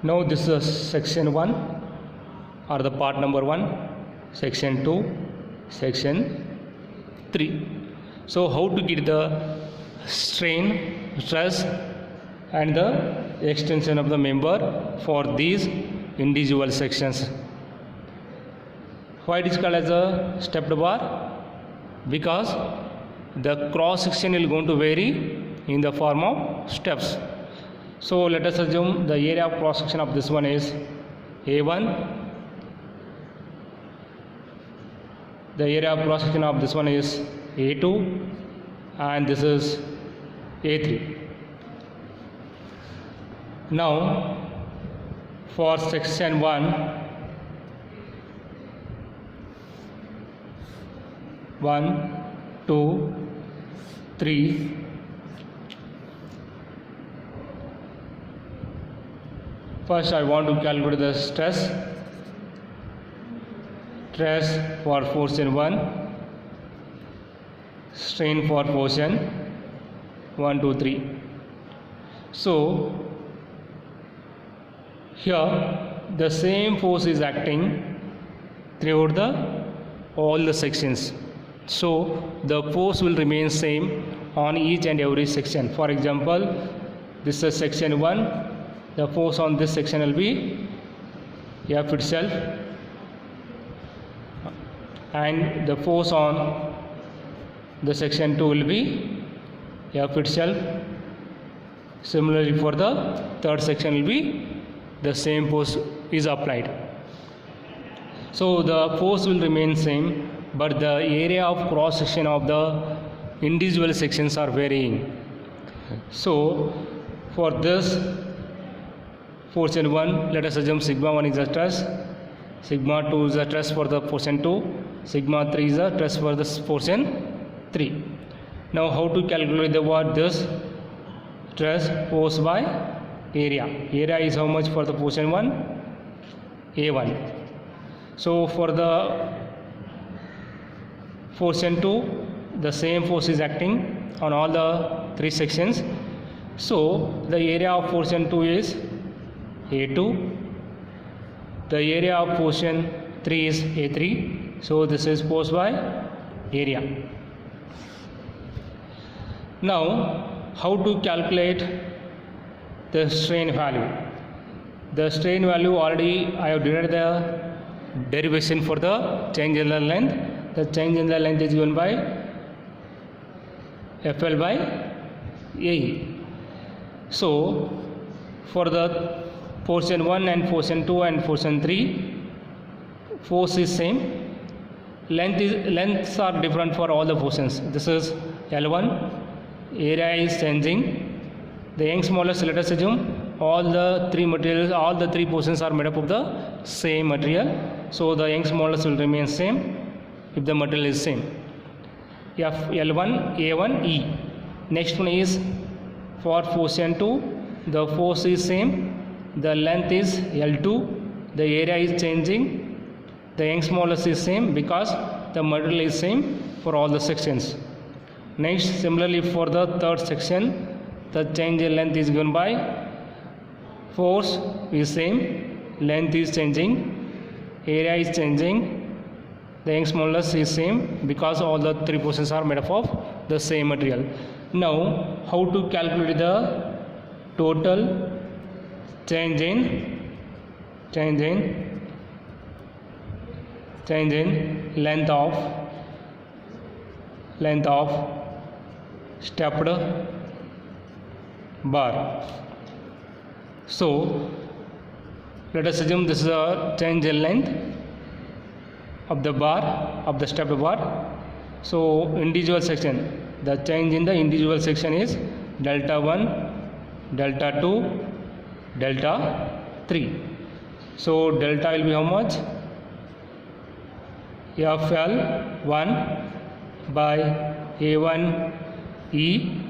Now this is section 1 or the part number 1, section 2, section 3. So how to get the strain, stress and the extension of the member for these individual sections. Why it is called as a stepped bar? Because the cross section is going to vary in the form of steps. So let us assume the area of cross section of this one is A1. The area of cross section of this one is A2 and this is A3. Now for section 1, 2, 3, first I want to calculate the stress for portion 1, strain for portion 1, 2, 3. So here the same force is acting throughout all the sections. So the force will remain same on each and every section. For example, this is section 1. The force on this section will be F itself, and the force on the section 2 will be F itself. Similarly for the third section will be the same force is applied. So the force will remain same, but the area of cross section of the individual sections are varying. So for this portion 1, let us assume sigma 1 is the stress, sigma 2 is the stress for the portion 2, sigma 3 is the stress for this portion 3. Now how to calculate this stress force by area? Area is how much for the portion 1? A1. So for the portion 2, the same force is acting on all the 3 sections. So the area of portion 2 is A2. The area of portion 3 is A3. So this is force by area. Now how to calculate the strain value? The strain value already I have derived the derivation for the change in the length. The change in the length is given by FL by AE. So for the portion 1 and portion 2 and portion 3, force is same. Lengths are different for all the portions. This is L1. Area is changing. The Young's modulus, let us assume all the 3 materials, all the 3 portions are made up of the same material. So the Young's modulus will remain same if the material is same. L1, A1, E. Next one is for portion 2, the force is same. The length is L2. The area is changing. The Young's modulus is same because the material is same for all the sections. Next, similarly for the third section, the change in length is given by force is same, length is changing, area is changing, the Young's modulus is same because all the 3 portions are made up of the same material. Now, how to calculate the total change in length of stepped bar. So let us assume this is a change in length of the bar, of the stepped bar. So individual section, the change in the individual section is delta 1, delta 2, delta 3. So delta will be how much? FL1 by A1 E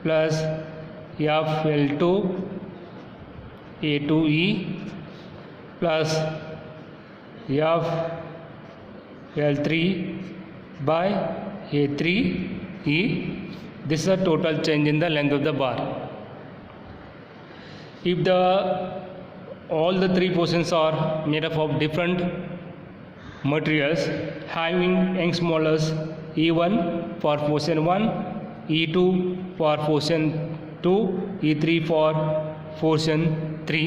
plus FL2 A2E plus FL3 by A3E. This is the total change in the length of the bar. If the all the three portions are made up of different materials having Young's modulus E1 for portion 1, E2 for portion 2, E3 for portion 3.